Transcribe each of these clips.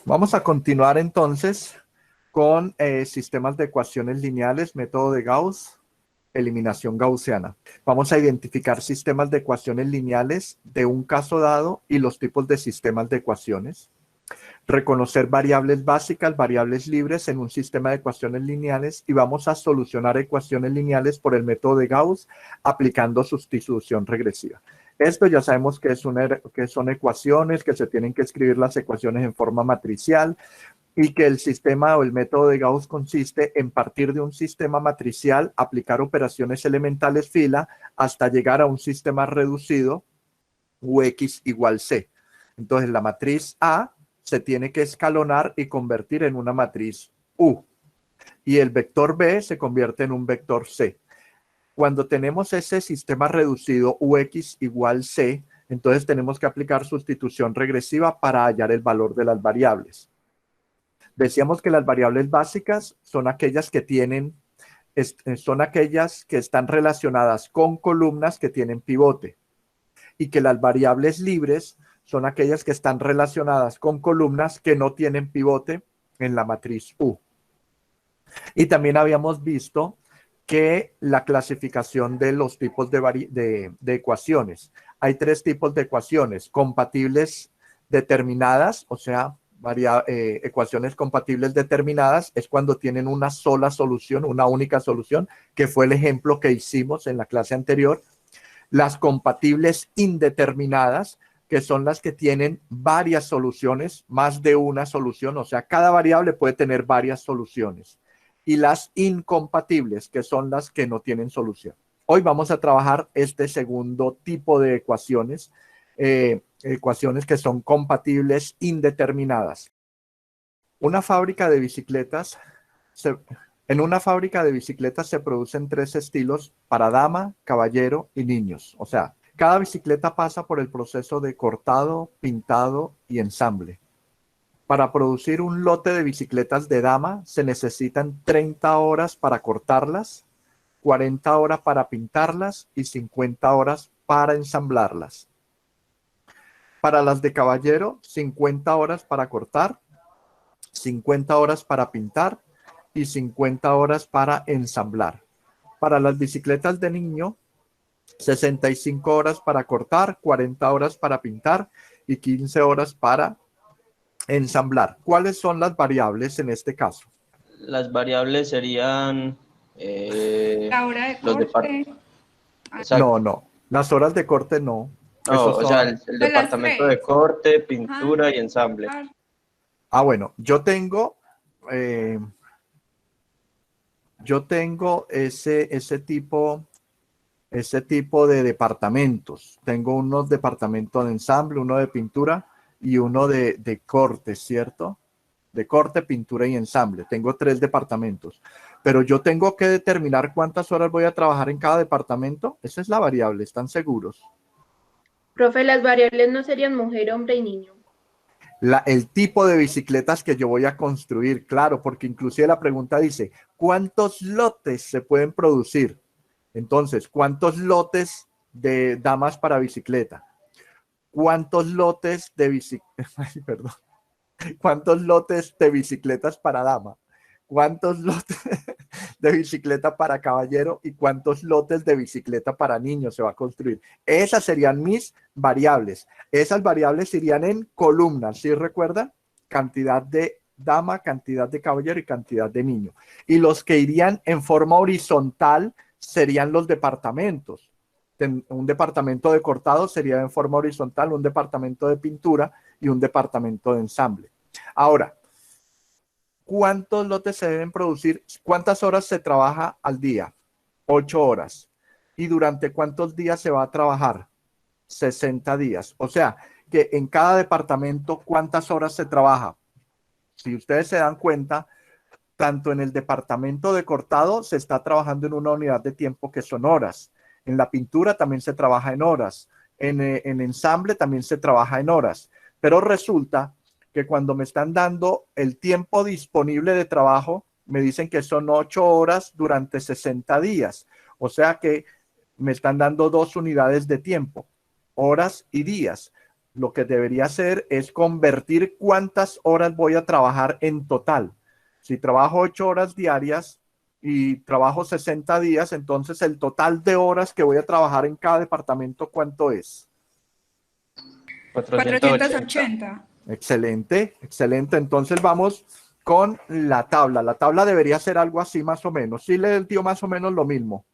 Vamos a continuar entonces con sistemas de ecuaciones lineales, método de Gauss, eliminación gaussiana. Vamos a identificar sistemas de ecuaciones lineales de un caso dado y los tipos de sistemas de ecuaciones. Reconocer variables básicas, variables libres en un sistema de ecuaciones lineales y vamos a solucionar ecuaciones lineales por el método de Gauss aplicando sustitución regresiva. Esto ya sabemos que son ecuaciones, que se tienen que escribir las ecuaciones en forma matricial y que el sistema o el método de Gauss consiste en partir de un sistema matricial, aplicar operaciones elementales fila hasta llegar a un sistema reducido Ux igual C. Entonces la matriz A se tiene que escalonar y convertir en una matriz U. Y el vector B se convierte en un vector C. Cuando tenemos ese sistema reducido Ux igual C, entonces tenemos que aplicar sustitución regresiva para hallar el valor de las variables. Decíamos que las variables básicas son aquellas que están relacionadas con columnas que tienen pivote y que las variables libres son aquellas que están relacionadas con columnas que no tienen pivote en la matriz U. Y también habíamos visto que la clasificación de los tipos de ecuaciones. Hay tres tipos de ecuaciones: compatibles determinadas, o sea, ecuaciones compatibles determinadas es cuando tienen una sola solución, una única solución, que fue el ejemplo que hicimos en la clase anterior. Las compatibles indeterminadas, que son las que tienen varias soluciones, más de una solución, o sea, cada variable puede tener varias soluciones. Y las incompatibles, que son las que no tienen solución. Hoy vamos a trabajar este segundo tipo de ecuaciones, ecuaciones que son compatibles indeterminadas. Una fábrica de bicicletas En una fábrica de bicicletas se producen tres estilos para dama, caballero y niños. O sea, cada bicicleta pasa por el proceso de cortado, pintado y ensamble. Para producir un lote de bicicletas de dama se necesitan 30 horas para cortarlas, 40 horas para pintarlas y 50 horas para ensamblarlas. Para las de caballero, 50 horas para cortar, 50 horas para pintar y 50 horas para ensamblar. Para las bicicletas de niño, 65 horas para cortar, 40 horas para pintar y 15 horas para ensamblar. ¿Cuáles son las variables en este caso? Las variables serían La hora de los corte. No, no. Las horas de corte no. No, Esos o sea, son... el Pues las departamento de tres. corte, pintura y ensamble. Bueno, yo tengo ese tipo de departamentos. Tengo unos departamentos de ensamble, uno de pintura y uno de corte, ¿cierto? De corte, pintura y ensamble. Tengo tres departamentos. Pero yo tengo que determinar cuántas horas voy a trabajar en cada departamento. Esa es la variable, ¿están seguros? Profe, las variables no serían mujer, hombre y niño. El tipo de bicicletas que yo voy a construir, claro, porque inclusive la pregunta dice, ¿cuántos lotes se pueden producir? Entonces, ¿cuántos lotes de damas para bicicleta? ¿Cuántos lotes de Perdón. ¿Cuántos lotes de bicicletas para dama? ¿Cuántos lotes de bicicleta para caballero? ¿Y cuántos lotes de bicicleta para niños se va a construir? Esas serían mis variables. Esas variables irían en columnas, ¿sí recuerdan? Cantidad de dama, cantidad de caballero y cantidad de niño. Y los que irían en forma horizontal serían los departamentos. Un departamento de cortado sería en forma horizontal, un departamento de pintura y un departamento de ensamble. Ahora, ¿cuántos lotes se deben producir? ¿Cuántas horas se trabaja al día? 8 horas. ¿Y durante cuántos días se va a trabajar? 60 días. O sea, que en cada departamento, ¿cuántas horas se trabaja? Si ustedes se dan cuenta, tanto en el departamento de cortado se está trabajando en una unidad de tiempo que son horas. En la pintura también se trabaja en horas. En ensamble también se trabaja en horas. Pero resulta que cuando me están dando el tiempo disponible de trabajo, me dicen que son 8 horas durante 60 días. O sea que me están dando dos unidades de tiempo, horas y días. lo que debería hacer es convertir cuántas horas voy a trabajar en total. Si trabajo 8 horas diarias y trabajo 60 días, entonces el total de horas que voy a trabajar en cada departamento, ¿cuánto es? 480. Excelente, excelente. Entonces vamos con la tabla. La tabla debería ser algo así más o menos. Sí le dio más o menos lo mismo.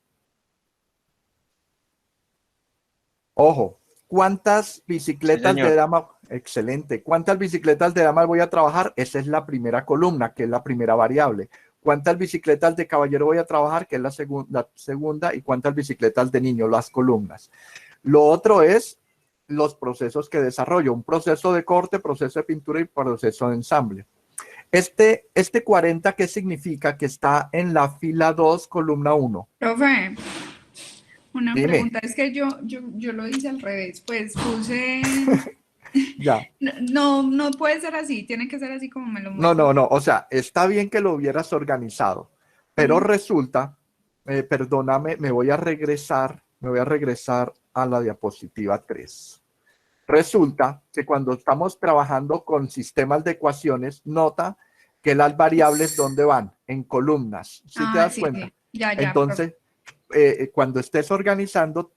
Ojo, ¿cuántas bicicletas Sí, de dama? Excelente. ¿Cuántas bicicletas de dama voy a trabajar? Esa es la primera columna, que es la primera variable. ¿Cuántas bicicletas de caballero voy a trabajar? Que es la segunda. ¿Y cuántas bicicletas de niño? Las columnas. Lo otro es los procesos que desarrollo. Un proceso de corte, proceso de pintura y proceso de ensamble. Este 40, ¿qué significa? Que está en la fila 2, columna 1. Profe, una Dime. pregunta, es que yo lo hice al revés, pues puse... Ya. No puede ser así, tiene que ser así como me lo No, muestro. no, no. O sea, está bien que lo hubieras organizado, pero resulta, perdóname, me voy a regresar a la diapositiva 3. Resulta que cuando estamos trabajando con sistemas de ecuaciones, nota que las variables, ¿dónde van? En columnas. ¿Sí te das cuenta? Ya, Entonces, cuando estés organizando,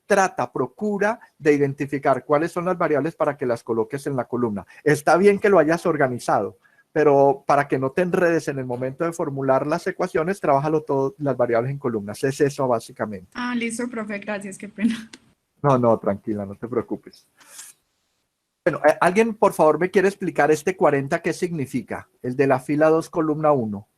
procura de identificar cuáles son las variables para que las coloques en la columna. Está bien que lo hayas organizado, pero para que no te enredes en el momento de formular las ecuaciones, trabájalo todo, las variables en columnas. Es eso básicamente. Ah, listo, profe, gracias, qué pena. No, tranquila, no te preocupes. Bueno, ¿alguien por favor me quiere explicar este 40 qué significa? El de la fila 2, columna 1.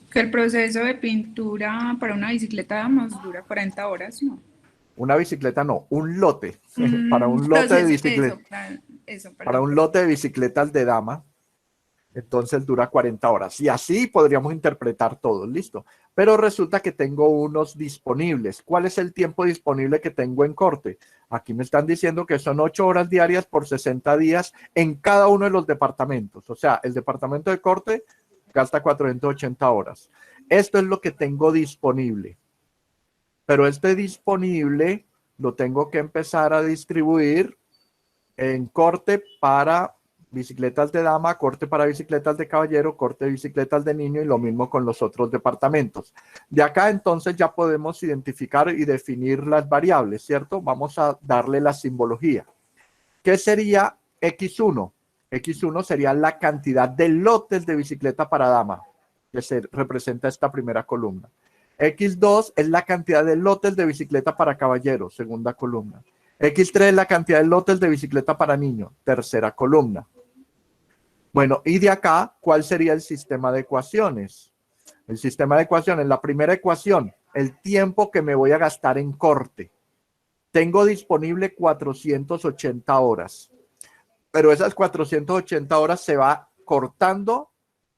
Que el proceso de pintura para una bicicleta nos dura 40 horas, ¿no? Una bicicleta no, un lote. Para un lote de bicicleta. Para un lote de bicicletas de dama, entonces dura 40 horas. Y así podríamos interpretar todo, listo. Pero resulta que tengo unos disponibles. ¿Cuál es el tiempo disponible que tengo en corte? Aquí me están diciendo que son 8 horas diarias por 60 días en cada uno de los departamentos. O sea, el departamento de corte gasta 480 horas. Esto es lo que tengo disponible. Pero este disponible lo tengo que empezar a distribuir en corte para bicicletas de dama, corte para bicicletas de caballero, corte de bicicletas de niño y lo mismo con los otros departamentos. De acá entonces ya podemos identificar y definir las variables, ¿cierto? Vamos a darle la simbología. ¿Qué sería X1? X1 sería la cantidad de lotes de bicicleta para dama, que se representa esta primera columna. X2 es la cantidad de lotes de bicicleta para caballero, segunda columna. X3 es la cantidad de lotes de bicicleta para niño, tercera columna. Bueno, y de acá, ¿cuál sería el sistema de ecuaciones? El sistema de ecuaciones, la primera ecuación, el tiempo que me voy a gastar en corte. Tengo disponible 480 horas, pero esas 480 horas se va cortando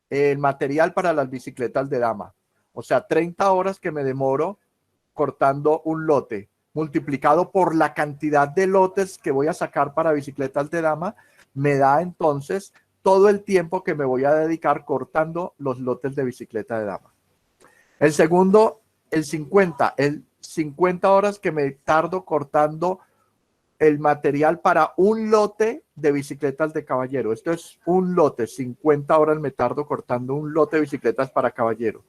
el material para las bicicletas de dama. O sea, 30 horas que me demoro cortando un lote, multiplicado por la cantidad de lotes que voy a sacar para bicicletas de dama, me da entonces todo el tiempo que me voy a dedicar cortando los lotes de bicicleta de dama. El segundo, el 50 horas que me tardo cortando el material para un lote de bicicletas de caballero. Esto es un lote, 50 horas me tardo cortando un lote de bicicletas para caballero.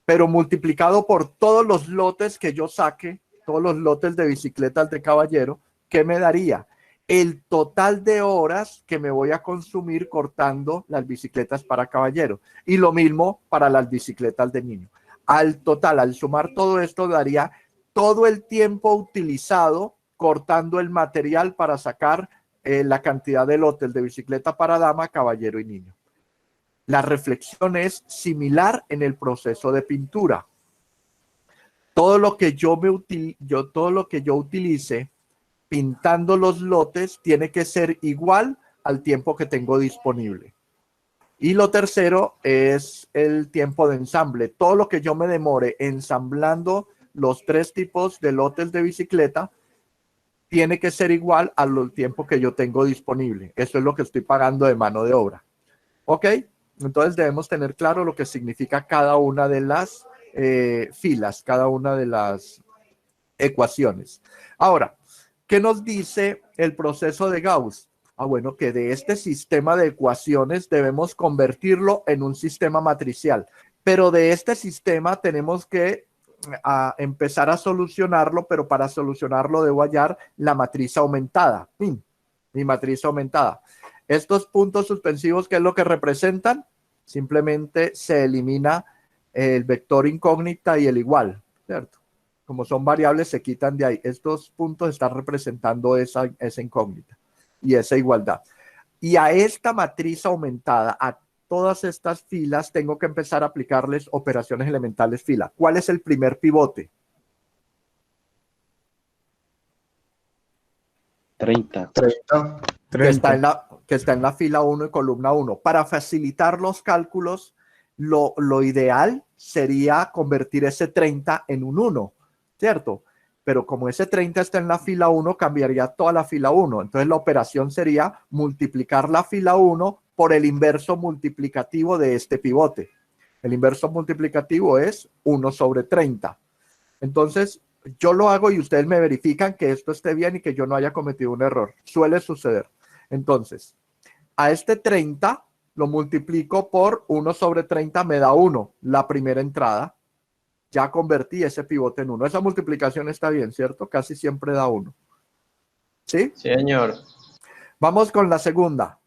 Pero multiplicado por todos los lotes que yo saque, todos los lotes de bicicletas de caballero, ¿qué me daría? El total de horas que me voy a consumir cortando las bicicletas para caballero. Y lo mismo para las bicicletas de niño. Al total, al sumar todo esto, daría todo el tiempo utilizado cortando el material para sacar la cantidad de lotes de bicicleta para dama, caballero y niño. La reflexión es similar en el proceso de pintura. Todo lo que yo utilice pintando los lotes tiene que ser igual al tiempo que tengo disponible. Y lo tercero es el tiempo de ensamble. Todo lo que yo me demore ensamblando los 3 tipos de lotes de bicicleta tiene que ser igual al tiempo que yo tengo disponible. Eso es lo que estoy pagando de mano de obra. ¿Ok? Entonces debemos tener claro lo que significa cada una de las filas, cada una de las ecuaciones. Ahora, ¿qué nos dice el proceso de Gauss? Bueno, que de este sistema de ecuaciones debemos convertirlo en un sistema matricial, pero de este sistema tenemos que empezar a solucionarlo, pero para solucionarlo debo hallar la matriz aumentada, mi matriz aumentada. Estos puntos suspensivos, ¿qué es lo que representan? Simplemente se elimina el vector incógnita y el igual, ¿cierto? Como son variables, se quitan de ahí. Estos puntos están representando esa incógnita y esa igualdad. Y a esta matriz aumentada, a todas estas filas, tengo que empezar a aplicarles operaciones elementales fila. ¿Cuál es el primer pivote? 30. Que está en la fila 1 y columna 1. Para facilitar los cálculos, lo ideal sería convertir ese 30 en un 1, ¿cierto? Pero como ese 30 está en la fila 1, cambiaría toda la fila 1. Entonces la operación sería multiplicar la fila 1 por el inverso multiplicativo de este pivote. El inverso multiplicativo es 1 sobre 30. Entonces, yo lo hago y ustedes me verifican que esto esté bien y que yo no haya cometido un error. Suele suceder. Entonces, a este 30 lo multiplico por 1 sobre 30, me da 1, la primera entrada. Ya convertí ese pivote en 1. Esa multiplicación está bien, ¿cierto? Casi siempre da 1. ¿Sí? Sí, señor. Vamos con la segunda.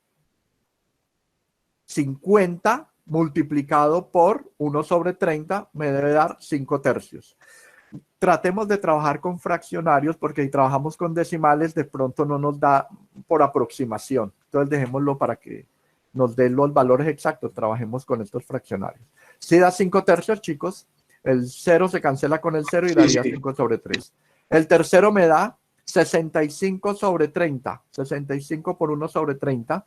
50 multiplicado por 1 sobre 30 me debe dar 5 tercios. Tratemos de trabajar con fraccionarios porque si trabajamos con decimales de pronto no nos da por aproximación. Entonces dejémoslo para que nos den los valores exactos. Trabajemos con estos fraccionarios. ¿Sí da 5 tercios, chicos? El 0 se cancela con el 0 y daría 5 sobre 3. El tercero me da 65 sobre 30. 65 por 1 sobre 30.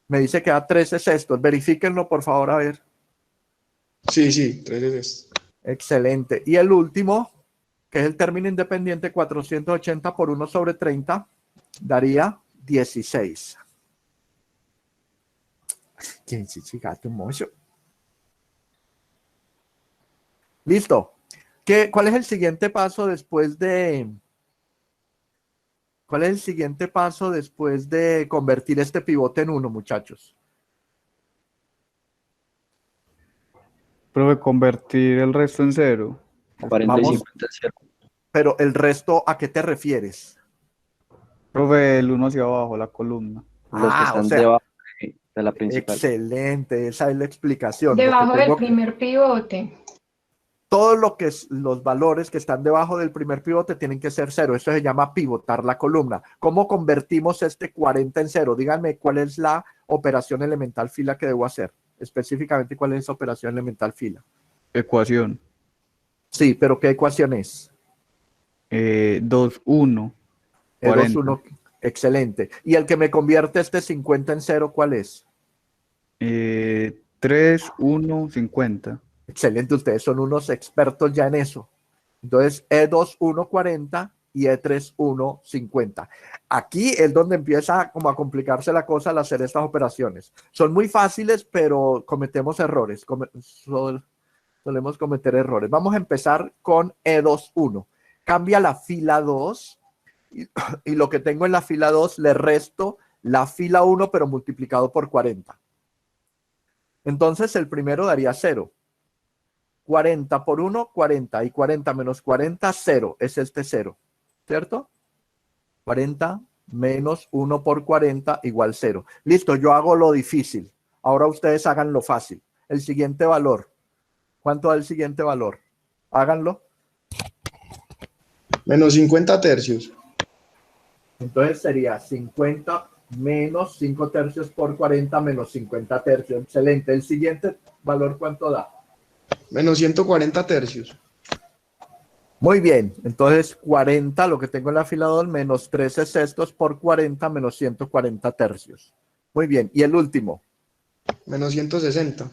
Me dice que da 13 sextos. Verifíquenlo, por favor, a ver. Sí, 13 sextos. Excelente. Y el último, que es el término independiente, 480 por 1 sobre 30, daría 16. ¿Quién se chica tu mocho? Listo. ¿Cuál es el siguiente paso después de... ¿Cuál es el siguiente paso después de convertir este pivote en 1, muchachos? Profe, convertir el resto en 0. 40 y 50 es 0. Pero el resto, ¿a qué te refieres? Profe, el 1 hacia abajo, la columna. Los que están debajo de la principal. Excelente, esa es la explicación. Debajo del primer pivote. Todo lo que es los valores que están debajo del primer pivote tienen que ser 0. Eso se llama pivotar la columna. ¿Cómo convertimos este 40 en 0? Díganme cuál es la operación elemental fila que debo hacer. Específicamente, ¿cuál es esa operación elemental fila? Ecuación. Sí, pero ¿qué ecuación es? 2, 1. 2, 1. Excelente. ¿Y el que me convierte este 50 en 0, cuál es? 3, 1, 50. Excelente, ustedes son unos expertos ya en eso. Entonces, E2, 1, 40 y E3, 1, 50. Aquí es donde empieza como a complicarse la cosa al hacer estas operaciones. Son muy fáciles, pero cometemos errores. Solemos cometer errores. Vamos a empezar con E2, 1. Cambia la fila 2 y lo que tengo en la fila 2 le resto la fila 1, pero multiplicado por 40. Entonces, el primero daría 0. 40 por 1, 40. Y 40 menos 40, 0. Es este 0, ¿cierto? 40 menos 1 por 40 igual 0. Listo, yo hago lo difícil. Ahora ustedes hagan lo fácil. El siguiente valor. ¿Cuánto da el siguiente valor? Háganlo. Menos 50 tercios. Entonces sería 50 menos 5 tercios por 40 menos 50 tercios. Excelente. El siguiente valor, ¿cuánto da? Menos 140 tercios. Muy bien, entonces 40, lo que tengo en la fila 2, menos 13 sextos por 40 menos 140 tercios. Muy bien, y el último. Menos 160.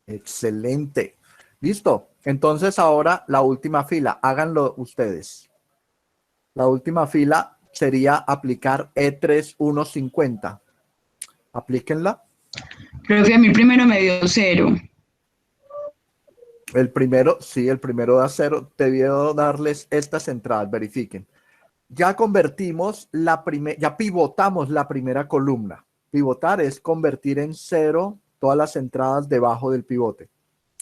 Excelente. Listo, entonces ahora la última fila, háganlo ustedes. La última fila sería aplicar E3, 1, 50. Aplíquenla. Creo que a mí primero me dio 0. El primero, sí, el primero da 0. Debió darles estas entradas, verifiquen. Ya convertimos ya pivotamos la primera columna. Pivotar es convertir en 0 todas las entradas debajo del pivote.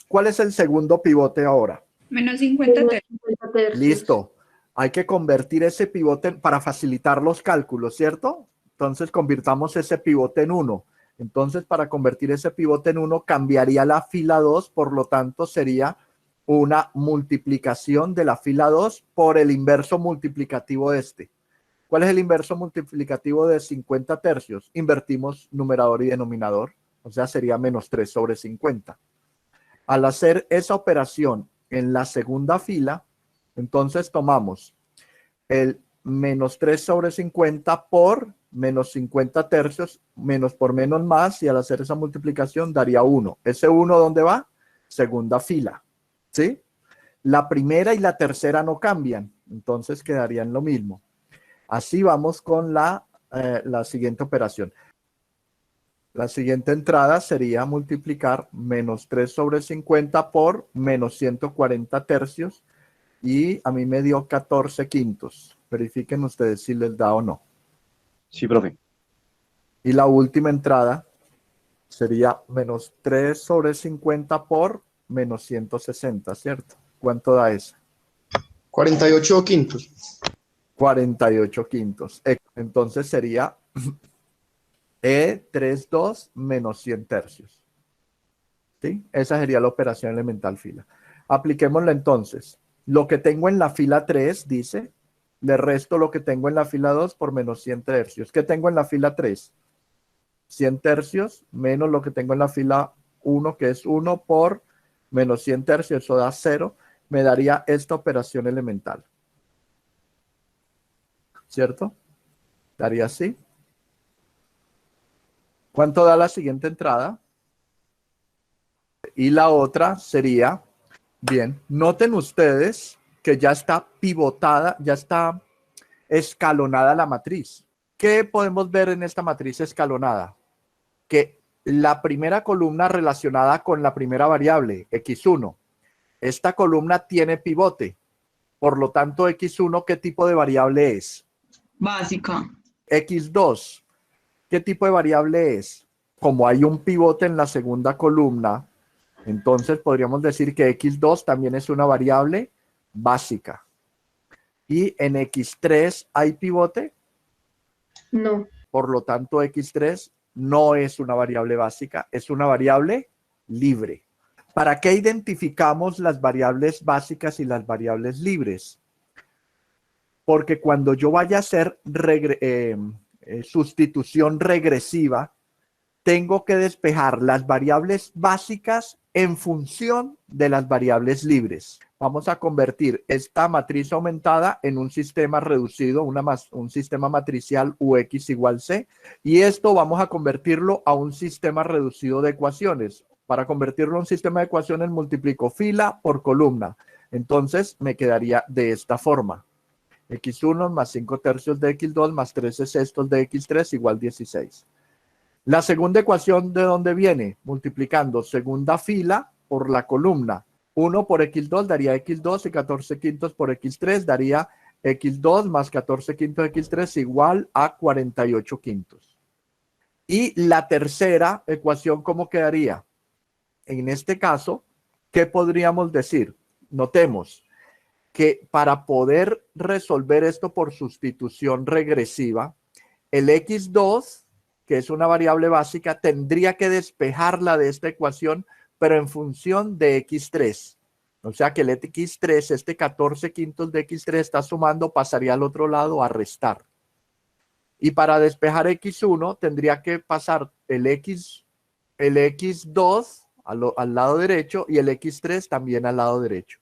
¿Cuál es el segundo pivote ahora? Menos 50 Menos tercios. 50 tercios. Listo. Hay que convertir ese pivote para facilitar los cálculos, ¿cierto? Entonces convirtamos ese pivote en 1. Entonces para convertir ese pivote en 1 cambiaría la fila 2, por lo tanto sería una multiplicación de la fila 2 por el inverso multiplicativo de este. ¿Cuál es el inverso multiplicativo de 50 tercios? Invertimos numerador y denominador, o sea, sería menos 3 sobre 50. Al hacer esa operación en la segunda fila, entonces tomamos el menos 3 sobre 50 por menos 50 tercios, menos por menos más, y al hacer esa multiplicación daría 1. ¿Ese 1 dónde va? Segunda fila. ¿Sí? La primera y la tercera no cambian, entonces quedarían lo mismo. Así vamos con la siguiente operación. La siguiente entrada sería multiplicar menos 3 sobre 50 por menos 140 tercios y a mí me dio 14 quintos. Verifiquen ustedes si les da o no. Sí, profe. Y la última entrada sería menos 3 sobre 50 por menos 160, ¿cierto? ¿Cuánto da eso? 48 quintos. 48 quintos. Entonces sería E32 menos 100 tercios. ¿Sí? Esa sería la operación elemental fila. Apliquémosla entonces. Lo que tengo en la fila 3, dice, le resto lo que tengo en la fila 2 por menos 100 tercios. ¿Qué tengo en la fila 3? 100 tercios menos lo que tengo en la fila 1, que es 1 por menos 100 tercios, eso da 0, me daría esta operación elemental. ¿Cierto? Daría así. ¿Cuánto da la siguiente entrada? Y la otra sería, bien, noten ustedes que ya está pivotada, ya está escalonada la matriz. ¿Qué podemos ver en esta matriz escalonada? Que la primera columna relacionada con la primera variable, x1, esta columna tiene pivote. Por lo tanto, x1, ¿qué tipo de variable es? Básica. x2, ¿qué tipo de variable es? Como hay un pivote en la segunda columna, entonces podríamos decir que x2 también es una variable básica. ¿Y en x3 hay pivote? No. Por lo tanto, x3 no es una variable básica, es una variable libre. ¿Para qué identificamos las variables básicas y las variables libres? Porque cuando yo vaya a hacer sustitución regresiva, tengo que despejar las variables básicas en función de las variables libres. Vamos a convertir esta matriz aumentada en un sistema reducido, un sistema matricial UX igual C, y esto vamos a convertirlo a un sistema reducido de ecuaciones. Para convertirlo a un sistema de ecuaciones multiplico fila por columna. Entonces me quedaría de esta forma. x1 más 5 tercios de x2 más 13 sextos de x3 igual 16. La segunda ecuación, ¿de dónde viene? Multiplicando segunda fila por la columna. 1 por x2 daría x2 y 14 quintos por x3 daría x2 más 14 quintos de x3 igual a 48 quintos. Y la tercera ecuación, ¿cómo quedaría? En este caso, ¿qué podríamos decir? Notemos que para poder resolver esto por sustitución regresiva, el x2, que es una variable básica, tendría que despejarla de esta ecuación, pero en función de x3. O sea que el x3, este 14 quintos de x3 está sumando, pasaría al otro lado a restar. Y para despejar x1 tendría que pasar el x2 al lado derecho y el x3 también al lado derecho,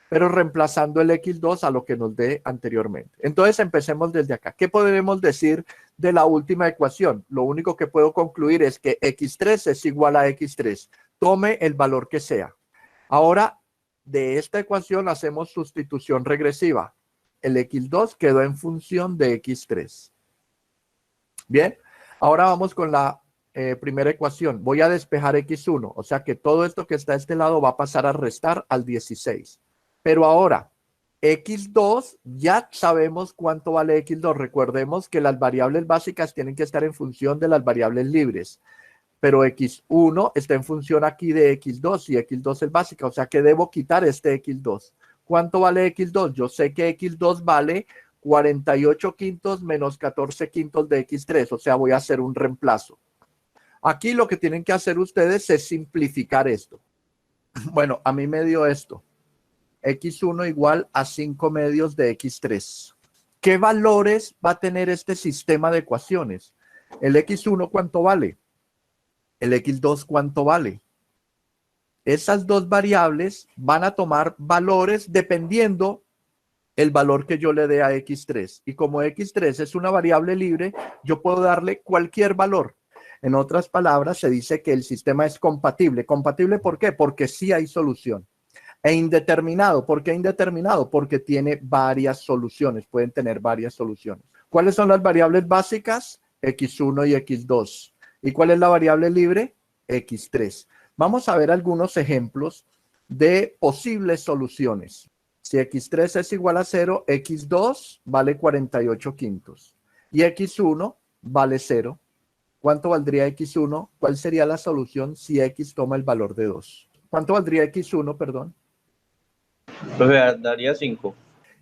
pero reemplazando el x2 a lo que nos dé anteriormente. Entonces empecemos desde acá. ¿Qué podemos decir de la última ecuación? Lo único que puedo concluir es que x3 es igual a x3. Tome el valor que sea. Ahora, de esta ecuación hacemos sustitución regresiva. El x2 quedó en función de x3. Bien, ahora vamos con la primera ecuación. Voy a despejar x1, o sea que todo esto que está a este lado va a pasar a restar al 16. Pero ahora, x2, ya sabemos cuánto vale x2. Recordemos que las variables básicas tienen que estar en función de las variables libres. Pero x1 está en función aquí de x2 y x2 es básica, o sea que debo quitar este x2. ¿Cuánto vale x2? Yo sé que x2 vale 48 quintos menos 14 quintos de x3, o sea, voy a hacer un reemplazo. Aquí lo que tienen que hacer ustedes es simplificar esto. Bueno, a mí me dio esto. x1 igual a 5 medios de x3. ¿Qué valores va a tener este sistema de ecuaciones? El x1, ¿cuánto vale? El x2, ¿cuánto vale? Esas dos variables van a tomar valores dependiendo el valor que yo le dé a x3. Y como x3 es una variable libre, yo puedo darle cualquier valor. En otras palabras, se dice que el sistema es compatible. ¿Compatible por qué? Porque sí hay solución. E indeterminado. ¿Por qué indeterminado? Porque tiene varias soluciones. Pueden tener varias soluciones. ¿Cuáles son las variables básicas? x1 y x2. ¿Y cuál es la variable libre? x3. Vamos a ver algunos ejemplos de posibles soluciones. Si x3 es igual a 0, x2 vale 48 quintos y x1 vale 0. ¿Cuánto valdría x1? ¿Cuál sería la solución si x toma el valor de 2? ¿Cuánto valdría x1, perdón? Profe, daría 5.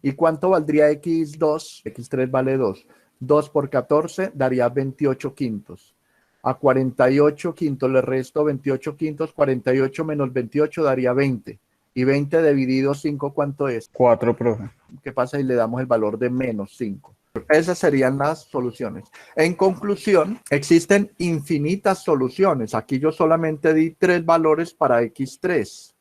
¿Y cuánto valdría x2? x3 vale 2. 2 por 14 daría 28 quintos. A 48 quintos le resto 28 quintos. 48 menos 28 daría 20. Y 20 dividido 5, ¿cuánto es? 4, profe. ¿Qué pasa si le damos el valor de menos 5? Esas serían las soluciones. En conclusión, existen infinitas soluciones. Aquí yo solamente di 3 valores para x3.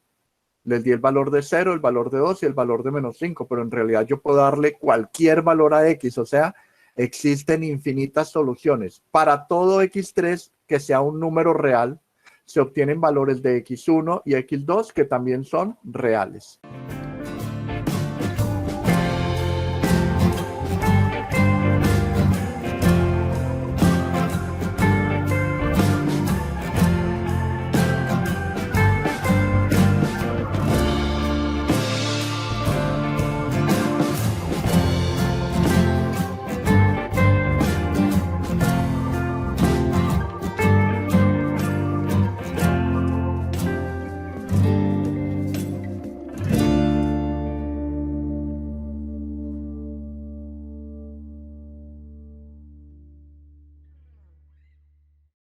Les di el valor de 0, el valor de 2 y el valor de menos 5, pero en realidad yo puedo darle cualquier valor a x, o sea, existen infinitas soluciones. Para todo x3 que sea un número real, se obtienen valores de x1 y x2 que también son reales.